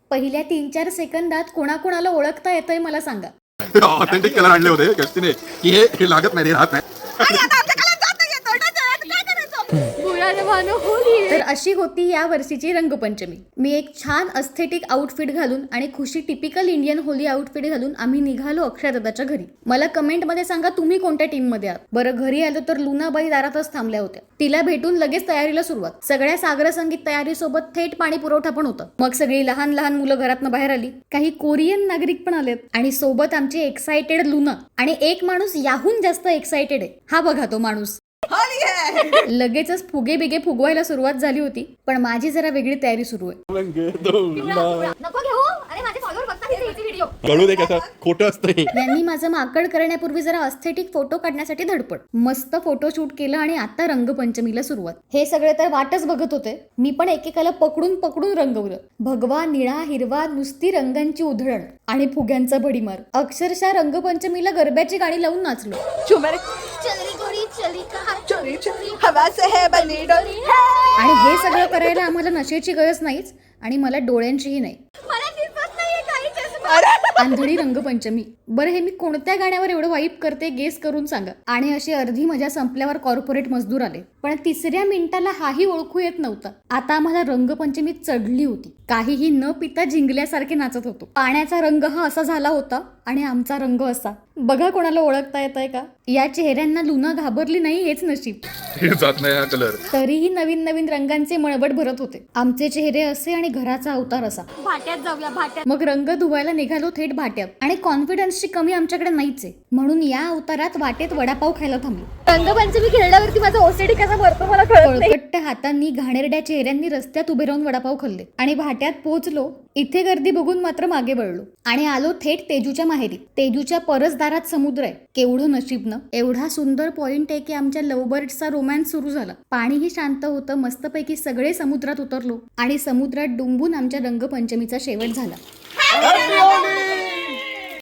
पहिल्या 3-4 सेकंदात कोणाकोणाला ओळखता येतंय मला सांगा. ऑथेंटिक कलर आणले होते कष्टीने की हे लागत नाही, राहत नाही. तर अशी होती या वर्षीची रंगपंचमी. मी एक छान अस्थेटिक आउटफिट घालून आणि खुशी टिपिकल इंडियन होली आउटफिट घालून आम्ही निघालो अक्षयदादाच्या घरी. मला कमेंट मध्ये सांगा तुम्ही कोणत्या टीम मध्ये आहात. बरं, घरी आलो तर लुनाबाई दारातच थांबल्या होत्या. तिला भेटून लगेच तयारीला सुरुवात. सगळ्या सागर संगीत तयारी सोबत थेट पाणी पुरवठा पण होता. मग सगळी लहान लहान मुलं घरातनं बाहेर आली. काही कोरियन नागरिक पण आलेत आणि सोबत आमची एक्साइटेड लुना. आणि एक माणूस याहून जास्त एक्साइटेड आहे. हा बघा तो माणूस. लगेचच फुगे बिगे फुगवायला सुरुवात झाली होती, पण माझी जरा वेगळी तयारी सुरू आहे. कळू दे कसं खोटं असतं. यांनी माझं माकड करण्यापूर्वी जरा अस्थेटिक फोटो काढण्यासाठी धडपड. मस्त फोटोशूट केलं आणि आता रंगपंचमीला सुरुवात. हे सगळे तर वाटच बघत होते. मी पण एकेकाला पकडून पकडून रंगवलं. भगवा, निळा, हिरवा, नुसती रंगांची उधळण आणि फुग्यांचा भडीमार. अक्षरशः रंगपंचमीला गरब्याची गाणी लावून नाचलो. आणि हे सगळं करायला आम्हाला नशेची गरज नाहीच आणि मला डोळ्यांचीही नाही. आंधळी रंगपंचमी. बरं, हे मी कोणत्या गाण्यावर एवढं वाईप करते गेस करून सांगा. आणि अशी अर्धी मजा संपल्यावर कॉर्पोरेट मजदूर आले, पण 3ऱ्या मिनिटाला हाही ओळखू येत नव्हता. आता आम्हाला रंगपंचमी चढली होती. काहीही न पिता जिंकल्यासारखे नाचत होतो. पाण्याचा रंग हा असा झाला होता आणि आमचा रंग असा. बघा कोणाला ओळखता येत आहे का? या चेहऱ्यांना लुना घाबरली नाही हेच नशीब. जात नाही हा कलर. तरीही नवीन नवीन रंगांचे मळबट भरत होते. आमचे चेहरे असे आणि घराचा अवतार असा. भाट्यात जाऊया, भाट्यात. मग रंग धुवायला निघालो थेट भाट्यात. आणि कॉन्फिडन्सची कमी आमच्याकडे नाहीच आहे, म्हणून या अवतारात वाटेत वडापाव खायला थांबलो. रंगपंचमी खेळल्यावरती माझा ओसीडी कसा भरतो मला कळत नाही. कट्ट हातांनी घाणेरड्या चेहऱ्यांनी रस्त्यात उभे राहून वडापाव खाल्ले आणि भाट्यात पोहोचलो. इथे गर्दी बघून मात्र मागे वळलो आणि आलो थेट तेजूच्या माहेरी. तेजूच्या परसदारात समुद्र आहे. केवढं नशीब ना. एवढा सुंदर पॉइंट आहे की आमच्या लव्हबर्ड्सचा रोमॅन्स सुरू झाला. पाणीही शांत होतं. मस्तपैकी सगळे समुद्रात उतरलो आणि समुद्रात डुंबून आमच्या रंगपंचमीचा शेवट झाला.